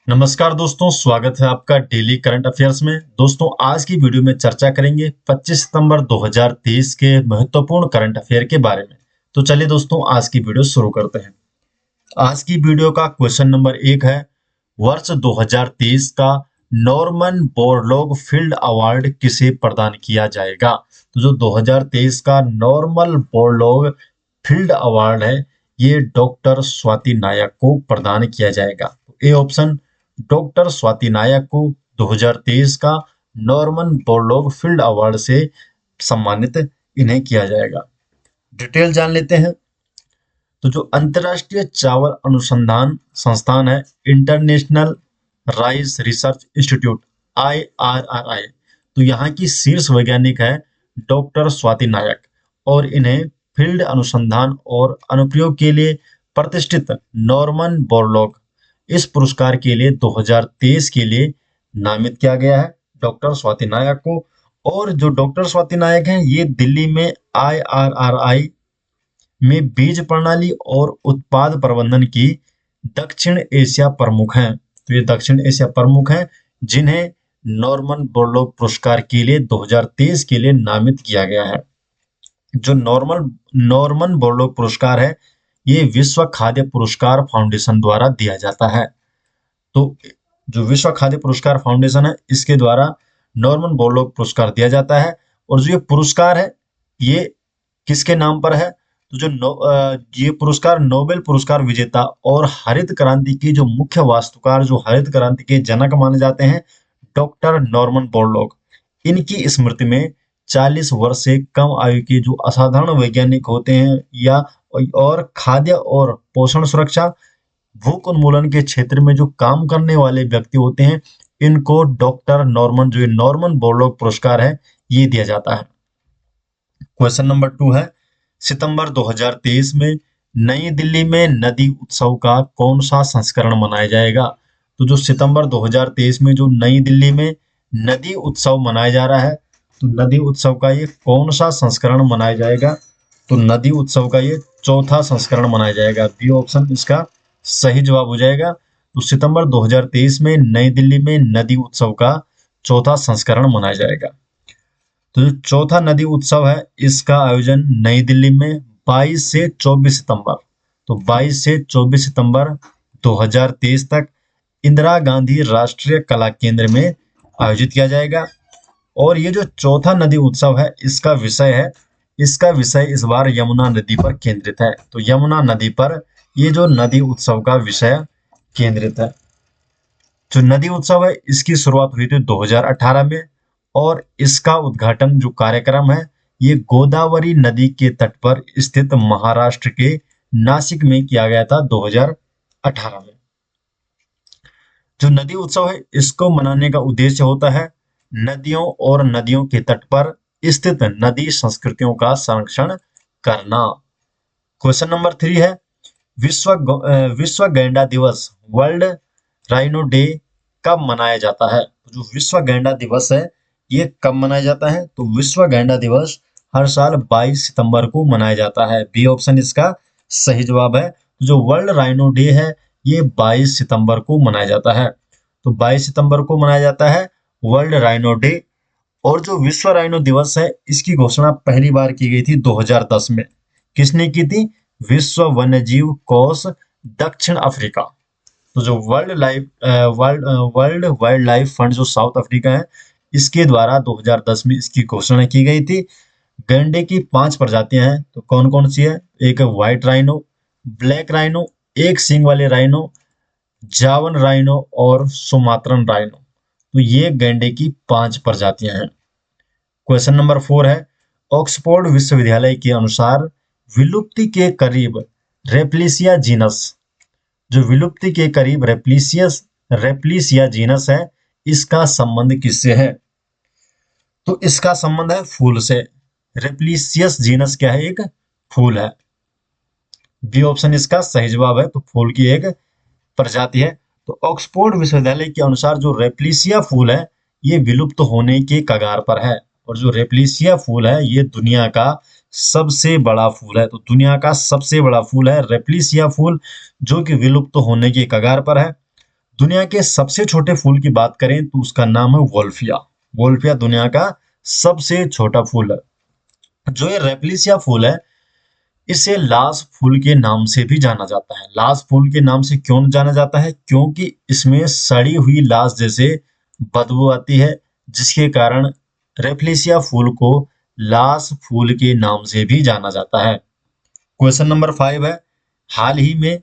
नमस्कार दोस्तों, स्वागत है आपका डेली करंट अफेयर्स में। दोस्तों, आज की वीडियो में चर्चा करेंगे 25 सितंबर 2023 के महत्वपूर्ण करंट अफेयर के बारे में। तो चलिए दोस्तों, आज की वीडियो शुरू करते हैं। आज की वीडियो का क्वेश्चन नंबर 1 है, वर्ष 2023 का नॉर्मन बोरलॉग फील्ड अवार्ड किसे प्रदान किया जाएगा? तो जो 2023 का नॉर्मन बोरलॉग फील्ड अवार्ड है, ये डॉक्टर स्वाति नायक को प्रदान किया जाएगा। ए ऑप्शन, डॉक्टर स्वाति नायक को 2023 का नॉर्मन बोरलॉग फील्ड अवार्ड से सम्मानित इन्हें किया जाएगा। डिटेल जान लेते हैं। तो जो अंतर्राष्ट्रीय चावल अनुसंधान संस्थान है, international rice research institute IRRI, तो यहाँ की शीर्ष वैज्ञानिक है डॉक्टर स्वाति नायक और इन्हें फील्ड अनुसंधान और अनुप्रयोग के लिए प्रतिष्ठित नॉर्मन बोरलॉग इस पुरस्कार के लिए 2023 के लिए नामित किया गया है डॉक्टर स्वाति नायक को। और जो डॉक्टर स्वाति नायक हैं, ये दिल्ली में IRRI में बीज प्रणाली और उत्पाद प्रबंधन की दक्षिण एशिया प्रमुख हैं। तो ये दक्षिण एशिया प्रमुख हैं जिन्हें नॉर्मन बोरलॉग पुरस्कार के लिए 2023 के लिए नामित किया गया है। जो नॉर्मन बोरलॉग पुरस्कार है, ये विश्व खाद्य पुरस्कार फाउंडेशन द्वारा दिया जाता है। तो जो विश्व खाद्य पुरस्कार फाउंडेशन है, इसके द्वारा नॉर्मन बोरलॉग पुरस्कार दिया जाता है। और जो ये पुरस्कार है, ये किसके नाम पर है? तो ये पुरस्कार नोबेल पुरस्कार विजेता और हरित क्रांति की जो मुख्य वास्तुकार, जो हरित क्रांति के जनक माने जाते हैं, डॉक्टर नॉर्मन बोरलॉग, इनकी स्मृति में 40 वर्ष से कम आयु के जो असाधारण वैज्ञानिक होते हैं या और खाद्य और पोषण सुरक्षा, भूख उन्मूलन के क्षेत्र में जो काम करने वाले व्यक्ति होते हैं, इनको डॉक्टर नॉर्मन, जो नॉर्मन बोरलॉग पुरस्कार है, ये दिया जाता है। क्वेश्चन नंबर 2 है, सितंबर 2023 में नई दिल्ली में नदी उत्सव का कौन सा संस्करण मनाया जाएगा? तो जो सितंबर 2023 में जो नई दिल्ली में नदी उत्सव मनाया जा रहा है, तो नदी उत्सव का ये कौन सा संस्करण मनाया जाएगा? तो नदी उत्सव का ये चौथा संस्करण मनाया जाएगा। बी ऑप्शन इसका सही जवाब हो जाएगा। तो सितंबर 2023 में नई दिल्ली में नदी उत्सव का चौथा संस्करण मनाया जाएगा। तो जो चौथा नदी उत्सव है, इसका आयोजन नई दिल्ली में 22 से 24 सितंबर, तो 22 से 24 सितंबर 2023 तक इंदिरा गांधी राष्ट्रीय कला केंद्र में आयोजित किया जाएगा। और ये जो चौथा नदी उत्सव है, इसका विषय इस बार यमुना नदी पर केंद्रित है। तो यमुना नदी पर ये जो नदी उत्सव का विषय केंद्रित है। जो नदी उत्सव है, इसकी शुरुआत हुई थी 2018 में और इसका उद्घाटन जो कार्यक्रम है, ये गोदावरी नदी के तट पर स्थित महाराष्ट्र के नासिक में किया गया था 2018 में। जो नदी उत्सव है, इसको मनाने का उद्देश्य होता है नदियों और नदियों के तट पर स्थित नदी संस्कृतियों का संरक्षण करना। क्वेश्चन नंबर 3 है, विश्व गैंडा दिवस, वर्ल्ड राइनो डे, कब मनाया जाता है? जो विश्व गैंडा दिवस है, ये कब मनाया जाता है? तो विश्व गैंडा दिवस हर साल 22 सितंबर को मनाया जाता है। बी ऑप्शन इसका सही जवाब है। जो वर्ल्ड राइनो डे है, ये 22 सितंबर को मनाया जाता है। तो 22 सितंबर को मनाया जाता है वर्ल्ड राइनो डे। और जो विश्व राइनो दिवस है, इसकी घोषणा पहली बार की गई थी 2010 में। किसने की थी? विश्व वन्यजीव कोष दक्षिण अफ्रीका। तो जो वर्ल्ड वाइल्ड लाइफ फंड जो साउथ अफ्रीका है, इसके द्वारा 2010 में इसकी घोषणा की गई थी। गैंडे की 5 प्रजातियां हैं। तो कौन कौन सी है? एक है व्हाइट राइनो, ब्लैक राइनो, एक सींग वाले राइनो, जावन राइनो और सुमात्रन राइनो। तो ये गैंडे की 5 प्रजातियां हैं। क्वेश्चन नंबर 4 है, ऑक्सफोर्ड विश्वविद्यालय के अनुसार विलुप्ति के करीब रेप्लिसिया जीनस, जो विलुप्ति के करीब रेप्लिसिया जीनस है, इसका संबंध किससे है? तो इसका संबंध है फूल से। रेप्लिसियस जीनस क्या है? एक फूल है। बी ऑप्शन इसका सही जवाब है। तो फूल की एक प्रजाति है। तो ऑक्सफोर्ड विश्वविद्यालय के अनुसार जो रेप्लिसिया फूल है, ये विलुप्त होने के कगार पर है। और जो रेप्लिसिया फूल है, ये दुनिया का सबसे बड़ा फूल है। तो दुनिया का सबसे बड़ा फूल है रेप्लिसिया फूल, जो कि विलुप्त होने के कगार पर है। दुनिया के सबसे छोटे फूल की बात करें तो उसका नाम है वोल्फिया। वोल्फिया दुनिया का सबसे छोटा फूल है। जो ये रेपलिसिया फूल है, इसे लाश फूल के नाम से भी जाना जाता है। लाश फूल के नाम से क्यों जाना जाता है? क्योंकि इसमें सड़ी हुई लाश जैसे बदबू आती है, जिसके कारण रेपलिसिया फूल को लाश फूल के नाम से भी जाना जाता है। क्वेश्चन नंबर 5 है, हाल ही में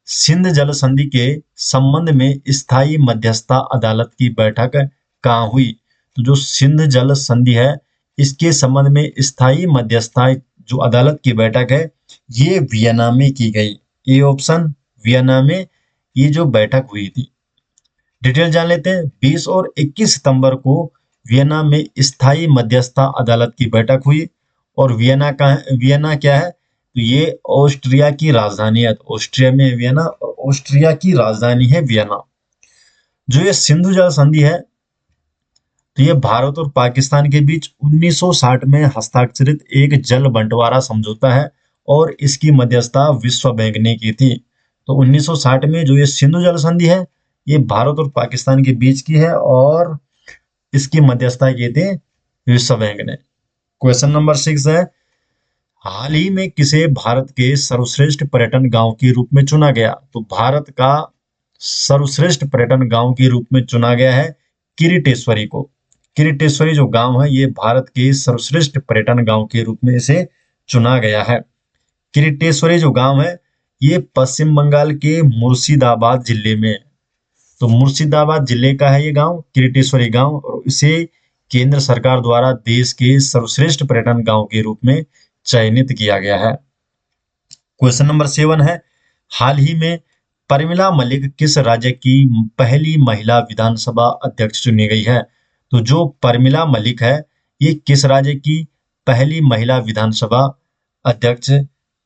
सिंध जल संधि के संबंध में स्थायी मध्यस्थता अदालत की बैठक कहाँ हुई? तो जो सिंध जल संधि है, इसके संबंध में स्थायी मध्यस्थता जो अदालत की बैठक है, ये वियना में की गई। ए ऑप्शन वियना में ये जो बैठक हुई थी। डिटेल जान लेते हैं। 20 और 21 सितंबर को वियना में स्थायी मध्यस्थता अदालत की बैठक हुई। और वियना क्या है? तो ये ऑस्ट्रिया की राजधानी है। ऑस्ट्रिया में है वियना और ऑस्ट्रिया की राजधानी है वियना। जो ये सिंधु जल संधि है, तो ये भारत और पाकिस्तान के बीच 1960 में हस्ताक्षरित एक जल बंटवारा समझौता है और इसकी मध्यस्थता विश्व बैंक ने की थी। तो 1960 में जो ये सिंधु जल संधि है, ये भारत और पाकिस्तान के बीच की है और इसकी मध्यस्थता की थी विश्व बैंक ने। क्वेश्चन नंबर 6 है, हाल ही में किसे भारत के सर्वश्रेष्ठ पर्यटन गांव के रूप में चुना गया? तो भारत का सर्वश्रेष्ठ पर्यटन गांव के रूप में चुना गया है किरीटेश्वरी को। किरीटेश्वरी जो गांव है, ये भारत के सर्वश्रेष्ठ पर्यटन गांव के रूप में इसे चुना गया है। किरीटेश्वरी जो गांव है, ये पश्चिम बंगाल के मुर्शिदाबाद जिले में है। तो मुर्शिदाबाद जिले का है ये गांव, किरीटेश्वरी गांव, और इसे केंद्र सरकार द्वारा देश के सर्वश्रेष्ठ पर्यटन गांव के रूप में चयनित किया गया है। क्वेश्चन नंबर 7 है, हाल ही में परमिला मलिक किस राज्य की पहली महिला विधानसभा अध्यक्ष चुनी गई है? तो जो परमिला मलिक है, ये किस राज्य की पहली महिला विधानसभा अध्यक्ष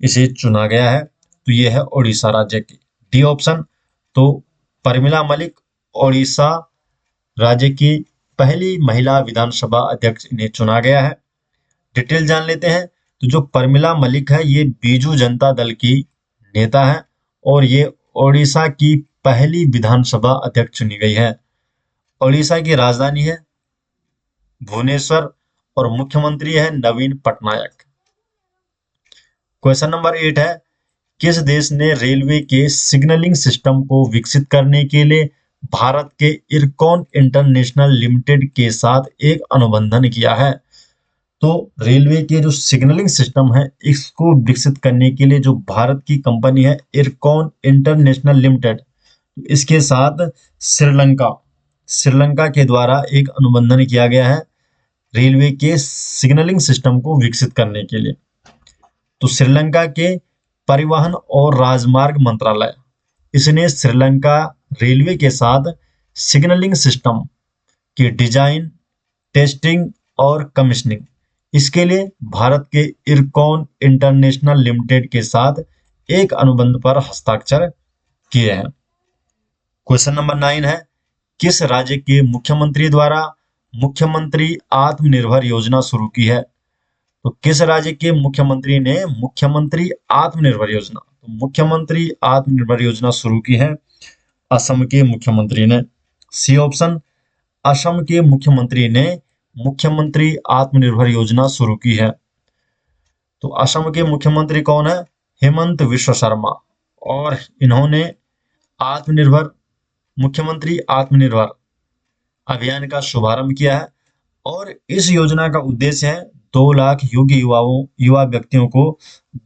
इसे चुना गया है? तो ये है ओडिशा राज्य की। D option. तो परमिला मलिक ओडिशा राज्य की पहली महिला विधानसभा अध्यक्ष इन्हें चुना गया है। डिटेल जान लेते हैं। तो जो परमिला मलिक है, ये बीजू जनता दल की नेता है और ये ओडिशा की पहली विधानसभा अध्यक्ष चुनी गई है। ओडिशा की राजधानी है भुवनेश्वर और मुख्यमंत्री है नवीन पटनायक। क्वेश्चन नंबर 8 है, किस देश ने रेलवे के सिग्नलिंग सिस्टम को विकसित करने के लिए भारत के इरकॉन इंटरनेशनल लिमिटेड के साथ एक अनुबंधन किया है? तो रेलवे के जो सिग्नलिंग सिस्टम है, इसको विकसित करने के लिए जो भारत की कंपनी है इरकॉन इंटरनेशनल लिमिटेड, इसके साथ श्रीलंका के द्वारा एक अनुबंधन किया गया है रेलवे के सिग्नलिंग सिस्टम को विकसित करने के लिए। तो श्रीलंका के परिवहन और राजमार्ग मंत्रालय, इसने श्रीलंका रेलवे के साथ सिग्नलिंग सिस्टम के डिजाइन, टेस्टिंग और कमीशनिंग, इसके लिए भारत के इरकॉन इंटरनेशनल लिमिटेड के साथ एक अनुबंध पर हस्ताक्षर किए हैं। क्वेश्चन नंबर 9 है, किस राज्य के मुख्यमंत्री द्वारा मुख्यमंत्री आत्मनिर्भर योजना शुरू की है? तो किस राज्य के मुख्यमंत्री ने मुख्यमंत्री आत्मनिर्भर योजना, तो मुख्यमंत्री आत्मनिर्भर योजना शुरू की है असम के मुख्यमंत्री ने। सी ऑप्शन, असम के मुख्यमंत्री ने मुख्यमंत्री आत्मनिर्भर योजना शुरू की है। तो असम के मुख्यमंत्री कौन है? हेमंत विश्व शर्मा। और इन्होंने मुख्यमंत्री आत्मनिर्भर अभियान का शुभारंभ किया है और इस योजना का उद्देश्य है 2 लाख योग्य युवा व्यक्तियों को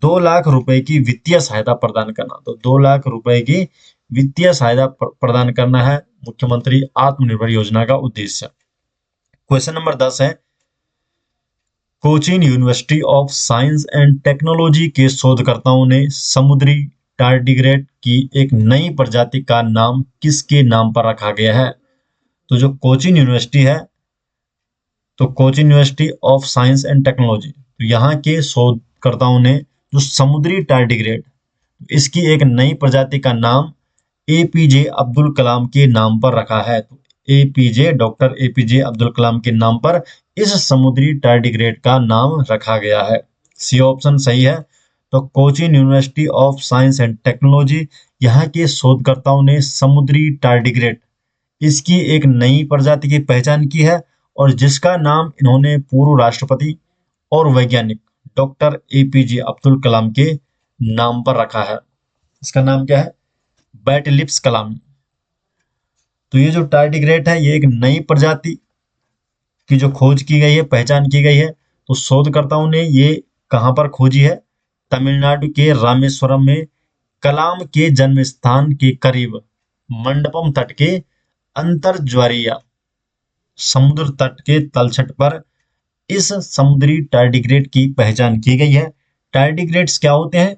2 लाख रुपए की वित्तीय सहायता प्रदान करना। तो 2 लाख रुपए की वित्तीय सहायता प्रदान करना है मुख्यमंत्री आत्मनिर्भर योजना का उद्देश्य। क्वेश्चन नंबर 10 है, Cochin university of science and technology के शोधकर्ताओं ने समुद्री टार्डिग्रेड की एक नई प्रजाति का नाम किसके नाम पर रखा गया है? तो जो कोचीन यूनिवर्सिटी है, तो Cochin university of science and technology, तो यहाँ के शोधकर्ताओं ने जो समुद्री टार्डिग्रेड, इसकी एक नई प्रजाति का नाम एपीजे अब्दुल कलाम के नाम पर रखा है। तो डॉक्टर एपीजे अब्दुल कलाम के नाम पर इस समुद्री टार्डिग्रेड का नाम रखा गया है। सी ऑप्शन सही है। तो Cochin university of science and technology, यहाँ के शोधकर्ताओं ने समुद्री टार्डिग्रेड इसकी एक नई प्रजाति की पहचान की है और जिसका नाम इन्होंने पूर्व राष्ट्रपति और वैज्ञानिक डॉक्टर एपीजे अब्दुल कलाम के नाम पर रखा है। इसका नाम क्या है? बैटलिप्स कलामी। तो ये जो टार्डिग्रेड है ये एक नई प्रजाति की जो खोज की गई है, पहचान की गई है। तो शोधकर्ताओं ने ये कहाँ पर खोजी है? तमिलनाडु के रामेश्वरम में कलाम के जन्म स्थान के करीब मंडपम तट के अंतरज्वारीय समुद्र तट के तलछट पर इस समुद्री टार्डिग्रेड की पहचान की गई है। टार्डिग्रेड्स क्या होते हैं?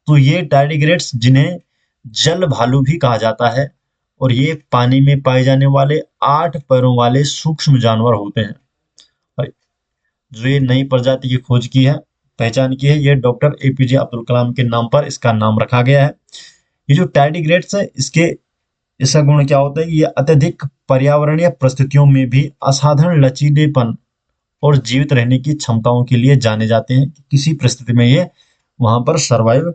तो ये टार्डिग्रेड्स जिन्हें जल भालू भी कहा जाता है और ये पानी में पाए जाने वाले 8 पैरों वाले सूक्ष्म जानवर होते हैं। और जो ये नई प्रजाति की खोज की है, पहचान की है, ये डॉक्टर एपीजे अब्दुल कलाम के नाम पर इसका नाम रखा गया है। ये जो टार्डिग्रेड्स है इसका गुण क्या होता है कि ये अत्यधिक पर्यावरणीय परिस्थितियों में भी असाधारण लचीलेपन और जीवित रहने की क्षमताओं के लिए जाने जाते हैं। किसी परिस्थिति में ये वहां पर सरवाइव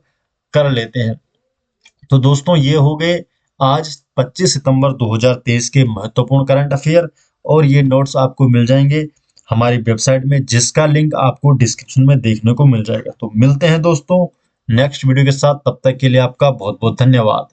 कर लेते हैं। तो दोस्तों ये हो गए आज 25 सितंबर 2023 के महत्वपूर्ण करंट अफेयर और ये नोट्स आपको मिल जाएंगे हमारी वेबसाइट में, जिसका लिंक आपको डिस्क्रिप्शन में देखने को मिल जाएगा। तो मिलते हैं दोस्तों नेक्स्ट वीडियो के साथ, तब तक के लिए आपका बहुत बहुत धन्यवाद।